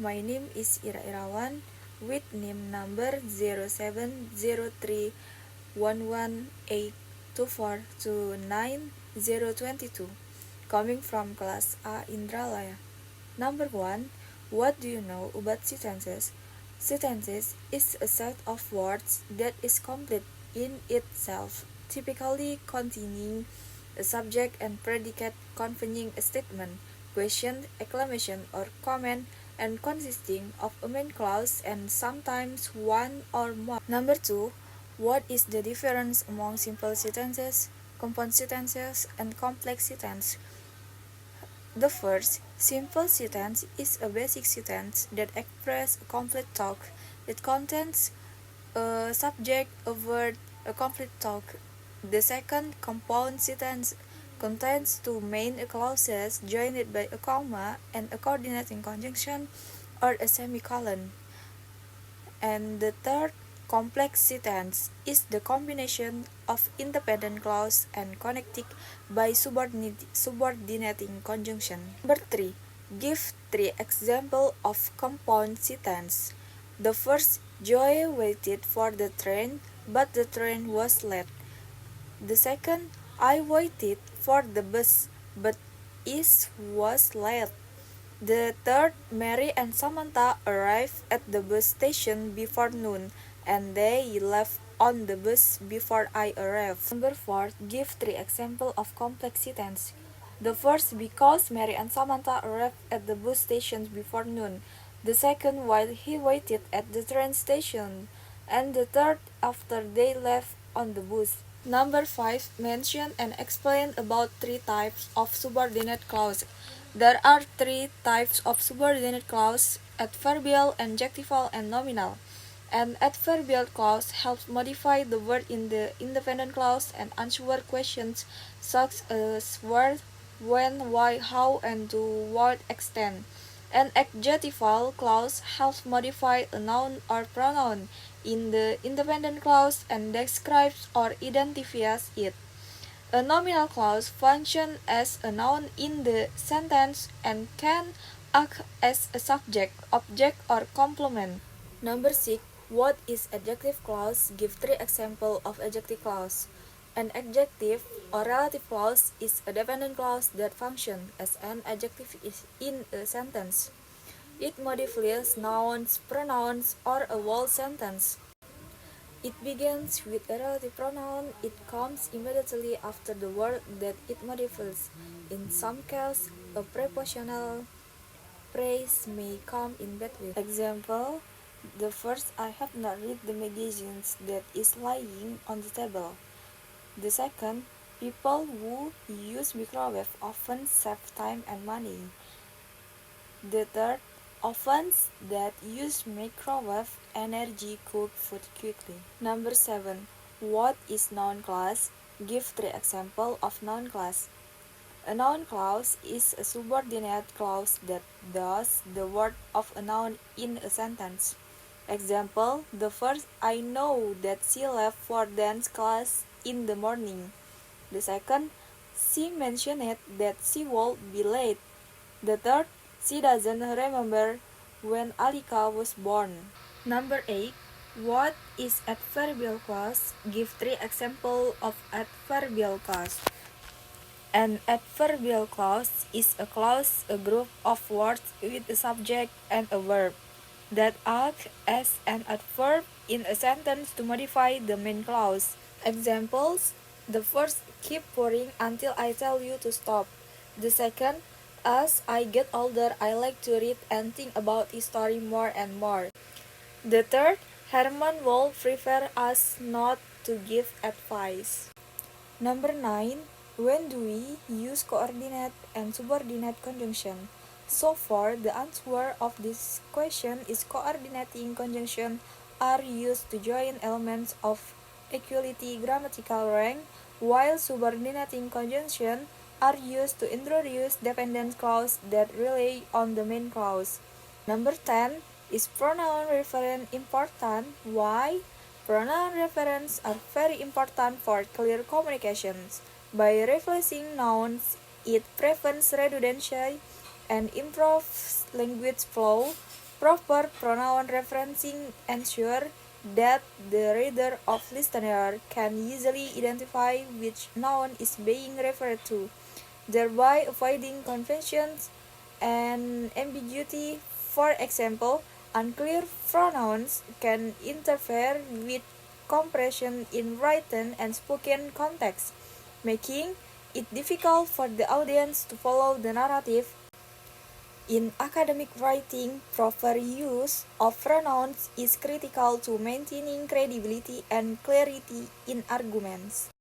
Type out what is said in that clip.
my name is Ira Irawan with NIM number 07031182429022, coming from class A Indralaya. Number 1. What do you know about sentences? Sentences is a set of words that is complete in itself, typically containing a subject and predicate conveying a statement, question, exclamation, or comment, and consisting of a main clause and sometimes one or more. Number 2. What is the difference among simple sentences, compound sentences, and complex sentences? The first, simple sentence is a basic sentence that expresses a complete thought. It contains a subject, a verb, a complete thought. The second, compound sentence contains two main clauses joined by a comma and a coordinating conjunction or a semicolon. And the third, complex sentence is the combination of independent clause and connected by subordinating conjunction. Number 3. Give 3 examples of compound sentence. The first, Joy waited for the train, but the train was late. The second, I waited for the bus, but it was late. The third, Mary and Samantha arrived at the bus station before noon, and they left on the bus before I arrived. Number 4, give 3 examples of complex sentence. The first, because Mary and Samantha arrived at the bus station before noon. The second, while he waited at the train station. And the third, after they left on the bus. Number 5, mention and explain about 3 types of subordinate clause. There are 3 types of subordinate clause: adverbial, adjectival, and nominal. An adverbial clause helps modify the word in the independent clause and answer questions such as where, when, why, how, and to what extent. An adjectival clause helps modify a noun or pronoun in the independent clause and describes or identifies it. A nominal clause functions as a noun in the sentence and can act as a subject, object, or complement. Number 6. What is adjective clause? Give 3 examples of adjective clause. An adjective or relative clause is a dependent clause that functions as an adjective in a sentence. It modifies nouns, pronouns, or a whole sentence. It begins with a relative pronoun. It comes immediately after the word that it modifies. In some cases, a prepositional phrase may come in between. Example, the first, I have not read the magazines that is lying on the table. The second, people who use microwave often save time and money. The third, ovens that use microwave energy cook food quickly. Number 7. What is noun clause? Give 3 examples of noun clause. A noun clause is a subordinate clause that does the work of a noun in a sentence. Example, the first, I know that she left for dance class in the morning. The second, she mentioned that she would be late. The third, she doesn't remember when Alika was born. Number 8. What is adverbial clause? Give 3 examples of adverbial clause. An adverbial clause is a clause, a group of words with a subject and a verb that act as an adverb in a sentence to modify the main clause. Examples: the first, keep pouring until I tell you to stop. The second, as I get older, I like to read and think about history more and more. The third, Herman will prefer us not to give advice. Number 9. When do we use coordinate and subordinate conjunction? So far, the answer of this question is coordinating conjunction are used to join elements of equality grammatical rank, while subordinating conjunction are used to introduce dependent clause that rely on the main clause. Number 10. Is pronoun reference important? Why? Pronoun reference are very important for clear communications. By replacing nouns, it prevents redundancy and improves language flow. Proper pronoun referencing ensures that the reader or listener can easily identify which noun is being referred to, thereby avoiding confusions and ambiguity. For example, unclear pronouns can interfere with comprehension in written and spoken context, making it difficult for the audience to follow the narrative. In academic writing, proper use of pronouns is critical to maintaining credibility and clarity in arguments.